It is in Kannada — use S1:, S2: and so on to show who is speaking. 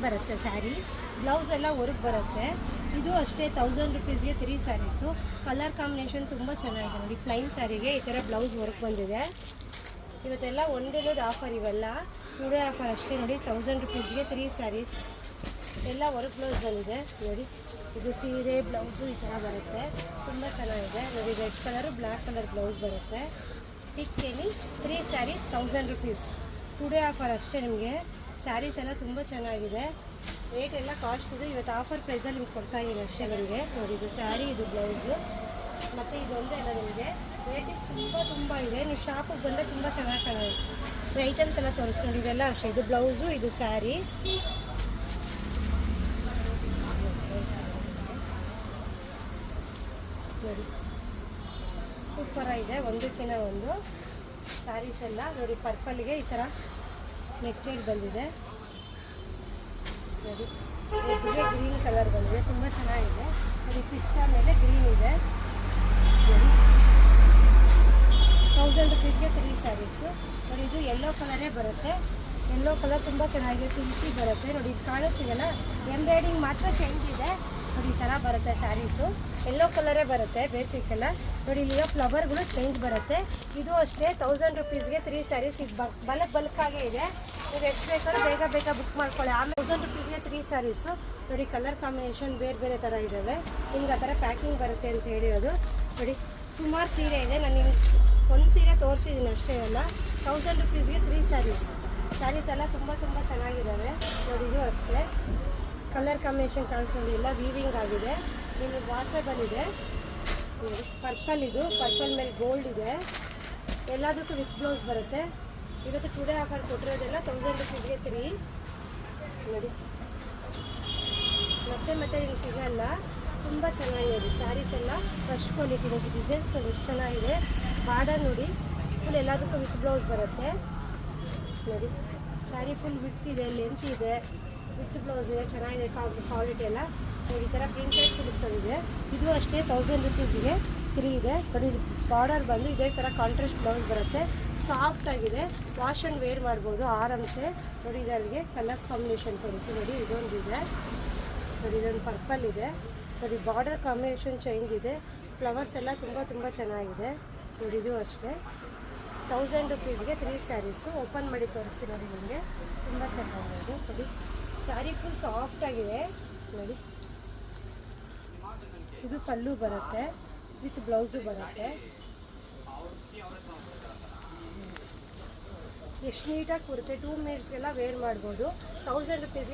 S1: ಬರುತ್ತೆ ಸ್ಯಾರಿ. ಬ್ಲೌಸ್ ಎಲ್ಲ ವರ್ಕ್ ಬರುತ್ತೆ. ಇದು ಅಷ್ಟೇ 1000 ರುಪೀಸ್ಗೆ 3 ಸ್ಯಾರೀಸು. ಕಲರ್ ಕಾಂಬಿನೇಷನ್ ತುಂಬ ಚೆನ್ನಾಗಿದೆ ನೋಡಿ. ಪ್ಲೈನ್ ಸ್ಯಾರಿಗೆ ಈ ಥರ ಬ್ಲೌಸ್ ವರ್ಕ್ ಬಂದಿದೆ. ಇವತ್ತೆಲ್ಲ ಒಂದೇದು ಆಫರ್, ಇವೆಲ್ಲ ಟುಡೇ ಆಫರ್ ಅಷ್ಟೇ ನೋಡಿ. 1000 ರುಪೀಸ್ಗೆ 3 ಸ್ಯಾರೀಸ್ ಎಲ್ಲ ವರ್ಕ್ ಬ್ಲೌಸ್ ಬಂದಿದೆ ನೋಡಿ. ಇದು ಸೀರೆ ಬ್ಲೌಸು ಈ ಥರ ಬರುತ್ತೆ, ತುಂಬ ಚೆನ್ನಾಗಿದೆ ನೋಡಿ. Red colour black colour blouse ಬರುತ್ತೆ. Pick any 3 saris 1000 rupees. Today offer ಅಷ್ಟೇ ನಿಮಗೆ. ಸ್ಯಾರೀಸ್ ಎಲ್ಲ ತುಂಬ ಚೆನ್ನಾಗಿದೆ. ರೇಟ್ ಎಲ್ಲ ಕಾಸ್ಟ್ ಇದೆ. ಇವತ್ತು ಆಫರ್ ಪ್ರೈಸಲ್ಲಿ ನಿಮ್ಗೆ ಕೊಡ್ತಾಯಿದ್ದೀನಿ ಅಷ್ಟೇ ನಿಮಗೆ ನೋಡಿ. ಇದು ಸ್ಯಾರಿ, ಇದು ಬ್ಲೌಸು ಮತ್ತು ಇದೊಂದೇ ಎಲ್ಲ ನಿಮಗೆ ರೇಟಿಸ್ ತುಂಬ ಇದೆ. ನೀವು ಶಾಪಿಗೆ ಬಂದರೆ ತುಂಬ ಚೆನ್ನಾಗಿ ಕಾಣೋದು ಐಟಮ್ಸ್ ಎಲ್ಲ ತೋರಿಸ್ಕೊಂಡು. ಇದೆಲ್ಲ ಅಷ್ಟೇ. ಇದು ಬ್ಲೌಸು, ಇದು ಸ್ಯಾರಿ ನೋಡಿ. ಸೂಪರಾಗಿದೆ, ಒಂದಕ್ಕಿಂತ ಒಂದು ಸ್ಯಾರೀಸ್ ಎಲ್ಲ ನೋಡಿ. ಪರ್ಪಲ್ಗೆ ಈ ಥರ ನೆಕ್ಟೆಡ್ ಬಂದಿದೆ ನೋಡಿ. ರೆಡ್ಗೆ ಗ್ರೀನ್ ಕಲರ್ ಬಂದಿದೆ, ತುಂಬ ಚೆನ್ನಾಗಿದೆ ನೋಡಿ. ಪಿಸ್ತಾ ಮೇಲೆ ಗ್ರೀನ್ ಇದೆ ನೋಡಿ. 1000 ರುಪೀಸ್ಗೆ 3 ಸ್ಯಾರೀಸು ನೋಡಿ. ಇದು ಯೆಲ್ಲೋ ಕಲರೇ ಬರುತ್ತೆ. ಯೆಲ್ಲೋ ಕಲರ್ ತುಂಬ ಚೆನ್ನಾಗಿದೆ, ಸಿಲ್ಕಿ ಬರುತ್ತೆ ನೋಡಿ. ಇದು ಕಾಣಿಸ್ತಿದೆಯಲ್ಲ, ಎಂಬ್ರಾಯ್ಡಿಂಗ್ ಮಾತ್ರ ಚೇಂಜ್ ಇದೆ ನೋಡಿ. ಈ ಥರ ಬರುತ್ತೆ ಸ್ಯಾರೀಸು. ಯೆಲ್ಲೋ ಕಲರೇ ಬರುತ್ತೆ ಬೇಸಿಕ್ ಎಲ್ಲ ನೋಡಿ. ಇಲ್ಲಿರೋ ಫ್ಲವರ್ಗಳು ಚೇಂಜ್ ಬರುತ್ತೆ. ಇದು ಅಷ್ಟೇ 1000 ರುಪೀಸ್ಗೆ 3 ಸ್ಯಾರೀಸ್. ಇದು ಬಲ್ಕಾಗೇ ಇದೆ. ನೀವು ಎಷ್ಟು ಬೇಕಾದ್ರೂ ಬೇಗ ಬುಕ್ ಮಾಡ್ಕೊಳ್ಳಿ. ಆಮೇಲೆ 1000 ರುಪೀಸ್ಗೆ 3 ಸ್ಯಾರೀಸು ನೋಡಿ. ಕಲರ್ ಕಾಂಬಿನೇಷನ್ ಬೇರೆ ಥರ ಇದ್ದಾವೆ. ನಿಮ್ಗೆ ಆ ಥರ ಪ್ಯಾಕಿಂಗ್ ಬರುತ್ತೆ ಅಂತ ಹೇಳಿರೋದು ನೋಡಿ. ಸುಮಾರು ಸೀರೆ ಇದೆ. ನಾನು ನಿಮ್ಗೆ ಒಂದು ಸೀರೆ ತೋರಿಸಿದ್ದೀನಿ ಅಷ್ಟೇ ಎಲ್ಲ. 1000 ರುಪೀಸ್ಗೆ 3 ಸ್ಯಾರೀಸ್. ಸ್ಯಾರೀಸ್ ಎಲ್ಲ ತುಂಬ ಚೆನ್ನಾಗಿದ್ದಾವೆ ನೋಡಿ. ಇದು ಅಷ್ಟೇ ಕಲರ್ ಕಾಂಬಿನೇಷನ್ ಕಾಣಿಸೋದಿಲ್ಲ, ವೀವಿಂಗ್ ಆಗಿದೆ. ನಿಮಗೆ ವಾಷಬಲ್ ಇದೆ ನೋಡಿ. ಪರ್ಪಲ್, ಇದು ಪರ್ಪಲ್ ಮೇಲೆ ಗೋಲ್ಡ್ ಇದೆ. ಎಲ್ಲದಕ್ಕೂ ವಿತ್ ಬ್ಲೌಸ್ ಬರುತ್ತೆ. ಇವತ್ತು ಟುಡೇ ಆಫರ್ ಕೊಟ್ಟಿರೋದೆಲ್ಲ 1000 ರುಪೀಸ್ಗೆ 3 ನೋಡಿ. ಮತ್ತೆ ನಿಮ್ಗೆ ಸಿಗಲ್ಲ. ತುಂಬ ಚೆನ್ನಾಗಿದೆ ಸ್ಯಾರೀಸ್ ಎಲ್ಲ. ಫಸ್ಟ್ ಕ್ವಾಲಿಟಿ ನೋಡಿ. ಡಿಸೈನ್ಸ್ ಎಷ್ಟು ಚೆನ್ನಾಗಿದೆ. ಬಾರ್ಡರ್ ನೋಡಿ, ಫುಲ್ ಎಲ್ಲದಕ್ಕೂ ವಿತ್ ಬ್ಲೌಸ್ ಬರುತ್ತೆ ನೋಡಿ. ಸ್ಯಾರಿ ಫುಲ್ ವಿತ್ ಇದೆ, ಲೆಂತ್ ಇದೆ, ವಿತ್ ಬ್ಲೌಸ್ ಇದೆ, ಚೆನ್ನಾಗಿದೆ ಕ್ವಾಲಿಟಿ ಎಲ್ಲ ನೋಡಿ. ಈ ಥರ ಪ್ರಿಂಟೆಡ್ ಸಿಲ್ಕ್ ಬಂದಿದೆ. ಇದು ಅಷ್ಟೇ 1000 ರುಪೀಸಿಗೆ 3 ಇದೆ ನೋಡಿ. ಬಾರ್ಡರ್ ಬಂದು ಇದೇ ಥರ ಕಾಂಟ್ರಾಸ್ಟ್ ಬ್ಲೌಸ್ ಬರುತ್ತೆ. ಸಾಫ್ಟ್ ಆಗಿದೆ, ವಾಶ್ ಆ್ಯಂಡ್ ವೇರ್ ಮಾಡ್ಬೋದು ಆರಾಮ್ಸೆ ನೋಡಿ. ಇದರಿಗೆ ಕಲರ್ಸ್ ಕಾಂಬಿನೇಷನ್ ತೋರಿಸಿ ನೋಡಿ. ಇದೊಂದು ಇದೆ ನೋಡಿ. ಇದೊಂದು ಪರ್ಪಲ್ ಇದೆ ನೋಡಿ. ಬಾರ್ಡರ್ ಕಾಂಬಿನೇಷನ್ ಚೇಂಜ್ ಇದೆ. ಫ್ಲವರ್ಸ್ ಎಲ್ಲ ತುಂಬ ಚೆನ್ನಾಗಿದೆ ನೋಡಿ. ಇದು ಅಷ್ಟೇ 1000 ರುಪೀಸ್ಗೆ 3 ಸ್ಯಾರೀಸು. ಓಪನ್ ಮಾಡಿ ತೋರಿಸ್ತೀನಿ ನೋಡಿ. ನಿಮಗೆ ತುಂಬ ಚೆನ್ನಾಗಿದೆ ನೋಡಿ. ಸ್ಯಾರಿ ಫುಲ್ ಸಾಫ್ಟ್ ಆಗಿದೆ ನೋಡಿ. ಇದು ಪಲ್ಲು ಬರುತ್ತೆ, ವಿತ್ ಬ್ಲೌಸು ಬರುತ್ತೆ. ಎಷ್ಟು ನೀಟಾಗಿ ಕೊಡುತ್ತೆ. 2 ಮಿನಿಟ್ಸ್ಗೆಲ್ಲ ವೇರ್ ಮಾಡ್ಬೋದು. 1000 ರುಪೀಸ್ಗೆ